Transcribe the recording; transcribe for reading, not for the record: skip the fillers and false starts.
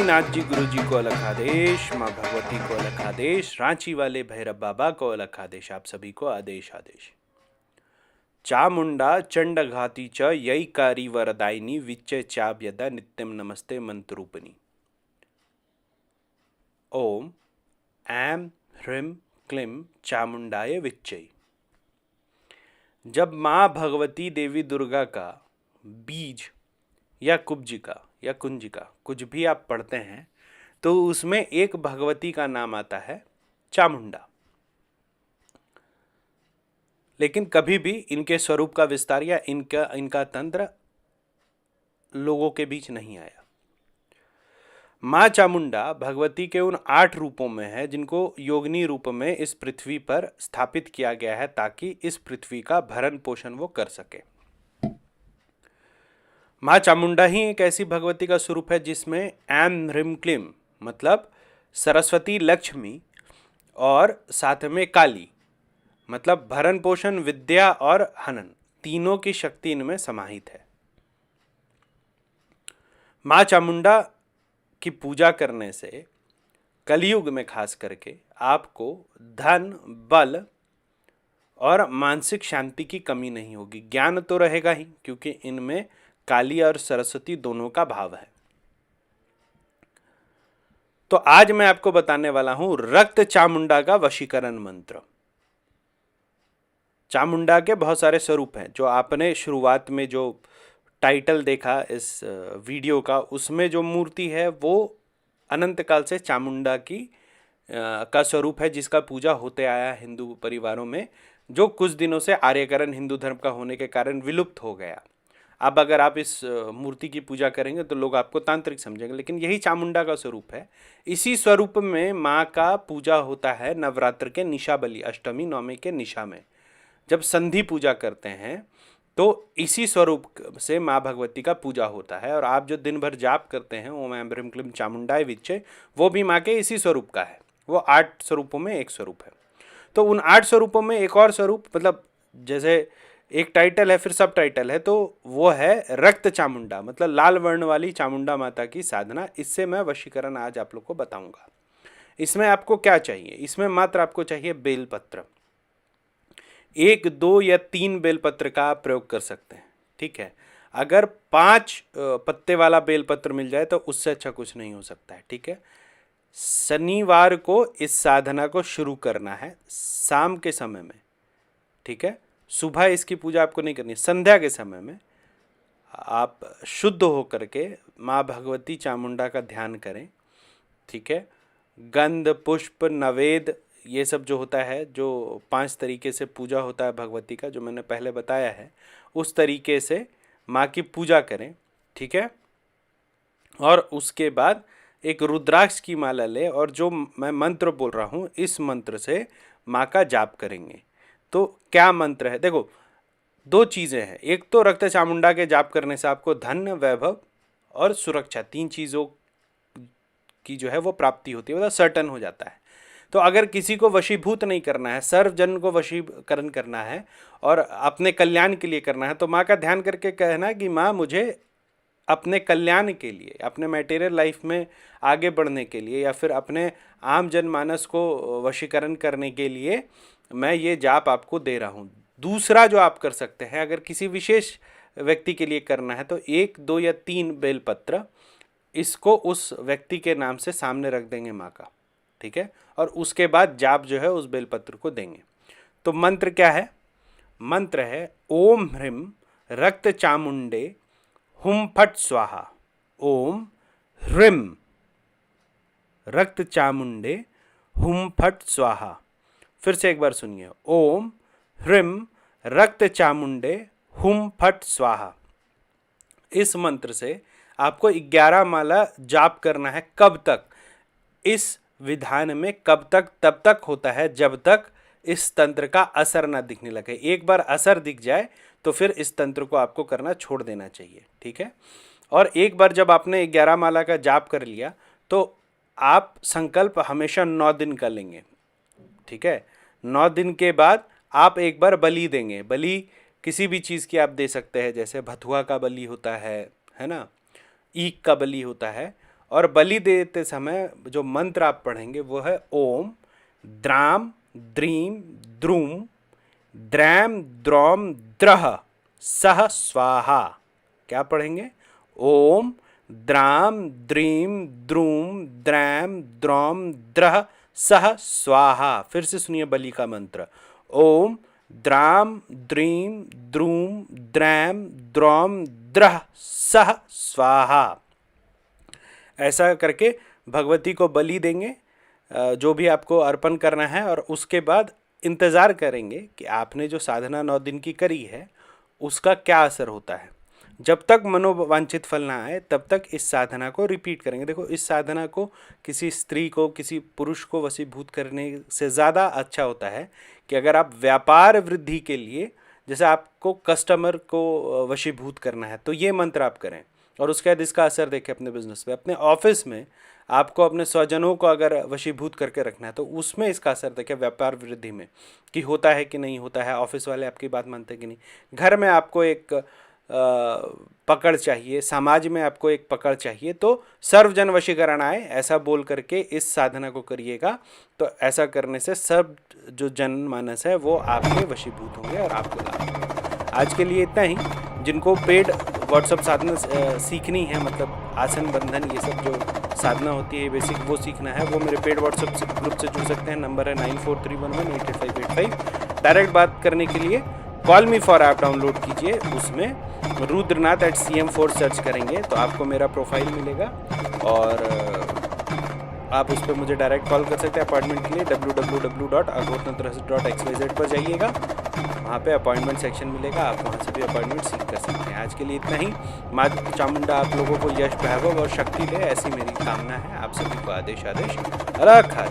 गणपतिनाथ जी गुरु जी को अलग आदेश, माँ भगवती को अलग आदेश, रांची वाले भैरव बाबा को अलग आदेश, आप सभी को आदेश आदेश। चामुंडा चंडघाती च यईकारी वरदायिनी विच्चे चाभ्यदा नित्यम नमस्ते मंत्ररूपिणी। ओम ऐम ह्रीम क्लीम चामुंडाय विच्चै। जब माँ भगवती देवी दुर्गा का बीज या कुब्जिका या कुंजिका कुछ भी आप पढ़ते हैं तो उसमें एक भगवती का नाम आता है चामुंडा। लेकिन कभी भी इनके स्वरूप का विस्तार या इनका तंत्र लोगों के बीच नहीं आया। माँ चामुंडा भगवती के उन 8 रूपों में है जिनको योगिनी रूप में इस पृथ्वी पर स्थापित किया गया है ताकि इस पृथ्वी का भरण पोषण वो कर सके। माँ चामुंडा ही एक ऐसी भगवती का स्वरूप है जिसमें ऐम ह्रीम क्लीम मतलब सरस्वती लक्ष्मी और साथ में काली मतलब भरण पोषण विद्या और हनन तीनों की शक्ति इनमें समाहित है। माँ चामुंडा की पूजा करने से कलयुग में खास करके आपको धन बल और मानसिक शांति की कमी नहीं होगी। ज्ञान तो रहेगा ही क्योंकि इनमें काली और सरस्वती दोनों का भाव है। तो आज मैं आपको बताने वाला हूं रक्त चामुंडा का वशीकरण मंत्र। चामुंडा के बहुत सारे स्वरूप हैं। जो आपने शुरुआत में जो टाइटल देखा इस वीडियो का, उसमें जो मूर्ति है वो अनंत काल से चामुंडा की का स्वरूप है जिसका पूजा होते आया हिंदू परिवारों में, जो कुछ दिनों से आर्यकरण हिंदू धर्म का होने के कारण विलुप्त हो गया। अब अगर आप इस मूर्ति की पूजा करेंगे तो लोग आपको तांत्रिक समझेंगे, लेकिन यही चामुंडा का स्वरूप है। इसी स्वरूप में माँ का पूजा होता है नवरात्र के निशा बलि अष्टमी नवमी के निशा में। जब संधि पूजा करते हैं तो इसी स्वरूप से माँ भगवती का पूजा होता है। और आप जो दिन भर जाप करते हैं ओम ऐम ह्रीम क्लीम चामुंडाय विच्चे, वो भी माँ के इसी स्वरूप का है। वो 8 स्वरूपों में एक स्वरूप है। तो उन 8 स्वरूपों में एक और स्वरूप, मतलब जैसे एक टाइटल है फिर सब टाइटल है, तो वो है रक्त चामुंडा मतलब लाल वर्ण वाली चामुंडा माता की साधना। इससे मैं वशीकरण आज आप लोग को बताऊंगा। इसमें आपको क्या चाहिए? इसमें मात्र आपको चाहिए बेलपत्र। 1 2 या 3 बेलपत्र का आप प्रयोग कर सकते हैं, ठीक है। अगर 5 पत्ते वाला बेलपत्र मिल जाए तो उससे अच्छा कुछ नहीं हो सकता है, ठीक है। शनिवार को इस साधना को शुरू करना है शाम के समय में, ठीक है। सुबह इसकी पूजा आपको नहीं करनी, संध्या के समय में आप शुद्ध होकर के माँ भगवती चामुंडा का ध्यान करें, ठीक है। गंध पुष्प नवेद ये सब जो होता है, जो 5 तरीके से पूजा होता है भगवती का, जो मैंने पहले बताया है, उस तरीके से माँ की पूजा करें, ठीक है। और उसके बाद एक रुद्राक्ष की माला ले और जो मैं मंत्र बोल रहा हूँ इस मंत्र से माँ का जाप करेंगे। तो क्या मंत्र है? देखो 2 चीज़ें हैं। एक तो रक्त चामुंडा के जाप करने से आपको धन वैभव और सुरक्षा 3 चीज़ों की जो है वो प्राप्ति होती है, मतलब सर्टन हो जाता है। तो अगर किसी को वशीभूत नहीं करना है, सर्वजन को वशीकरण करना है और अपने कल्याण के लिए करना है, तो माँ का ध्यान करके कहना कि माँ मुझे अपने कल्याण के लिए, अपने मटेरियल लाइफ में आगे बढ़ने के लिए या फिर अपने आम जनमानस को वशीकरण करने के लिए मैं ये जाप आपको दे रहा हूँ। दूसरा जो आप कर सकते हैं, अगर किसी विशेष व्यक्ति के लिए करना है तो 1 2 या 3 बेलपत्र इसको उस व्यक्ति के नाम से सामने रख देंगे माँ का, ठीक है। और उसके बाद जाप जो है उस बेलपत्र को देंगे। तो मंत्र क्या है? मंत्र है ओम ह्रीम रक्त चामुंडे हुम फट स्वाहा। ओम ह्रीम रक्त चामुंडे हुम फट स्वाहा। फिर से एक बार सुनिए, ओम ह्रीम रक्त चामुंडे हुम फट स्वाहा। इस मंत्र से आपको 11 माला जाप करना है। कब तक? इस विधान में कब तक? तब तक होता है जब तक इस तंत्र का असर ना दिखने लगे। एक बार असर दिख जाए तो फिर इस तंत्र को आपको करना छोड़ देना चाहिए, ठीक है। और एक बार जब आपने 11 माला का जाप कर लिया तो आप संकल्प हमेशा 9 दिन का लेंगे, ठीक है। 9 दिन के बाद आप एक बार बलि देंगे। बलि किसी भी चीज़ की आप दे सकते हैं, जैसे भथुआ का बलि होता है ना, ईख का बलि होता है। और बलि देते समय जो मंत्र आप पढ़ेंगे वो है ओम द्राम द्रीम द्रूम द्रैम द्रौम द्रह सह स्वाहा। क्या पढ़ेंगे? ओम द्राम द्रीम द्रूम द्रैम द्रौम द्रह सह स्वाहा। फिर से सुनिए बलि का मंत्र, ओम द्राम द्रीम द्रूम द्रैम द्रौम द्रह सह स्वाहा। ऐसा करके भगवती को बलि देंगे, जो भी आपको अर्पण करना है, और उसके बाद इंतज़ार करेंगे कि आपने जो साधना 9 दिन की करी है उसका क्या असर होता है। जब तक मनोवांछित फल ना आए तब तक इस साधना को रिपीट करेंगे। देखो, इस साधना को किसी स्त्री को, किसी पुरुष को वशीभूत करने से ज़्यादा अच्छा होता है कि अगर आप व्यापार वृद्धि के लिए, जैसे आपको कस्टमर को वशीभूत करना है, तो ये मंत्र आप करें और उसके बाद इसका असर देखें अपने बिजनेस पे। अपने ऑफिस में आपको अपने स्वजनों को अगर वशीभूत करके रखना है तो उसमें इसका असर देखें व्यापार वृद्धि में, कि होता है कि नहीं होता है, ऑफिस वाले आपकी बात मानते हैं कि नहीं। घर में आपको एक पकड़ चाहिए, समाज में आपको एक पकड़ चाहिए, तो सर्वजन वशीकरण आए ऐसा बोल करके इस साधना को करिएगा। तो ऐसा करने से सब जो जनमानस है वो आपके वशीभूत होंगे और आपको लाभ होगा। आज के लिए इतना ही। जिनको पेड व्हाट्सअप साधना सीखनी है, मतलब आसन बंधन ये सब जो साधना होती है बेसिक, वो सीखना है, वो मेरे पेड व्हाट्सअप ग्रुप से जुड़ सकते हैं। नंबर है 9431188585। डायरेक्ट बात करने के लिए call me for app download कीजिए, उसमें rudranath@cm4 सर्च करेंगे तो आपको मेरा प्रोफाइल मिलेगा और आप उस पर मुझे डायरेक्ट कॉल कर सकते हैं अपॉइंटमेंट के लिए। www.aghotantras.xyz पर जाइएगा, वहाँ पे अपॉइंटमेंट सेक्शन मिलेगा, आप वहाँ से भी अपॉइंटमेंट सीख कर सकते हैं। आज के लिए इतना ही। माँ चामुंडा आप लोगों को यश वैभव और शक्ति दे, ऐसी मेरी कामना है। आप सभी को आदेश आदेश रखा।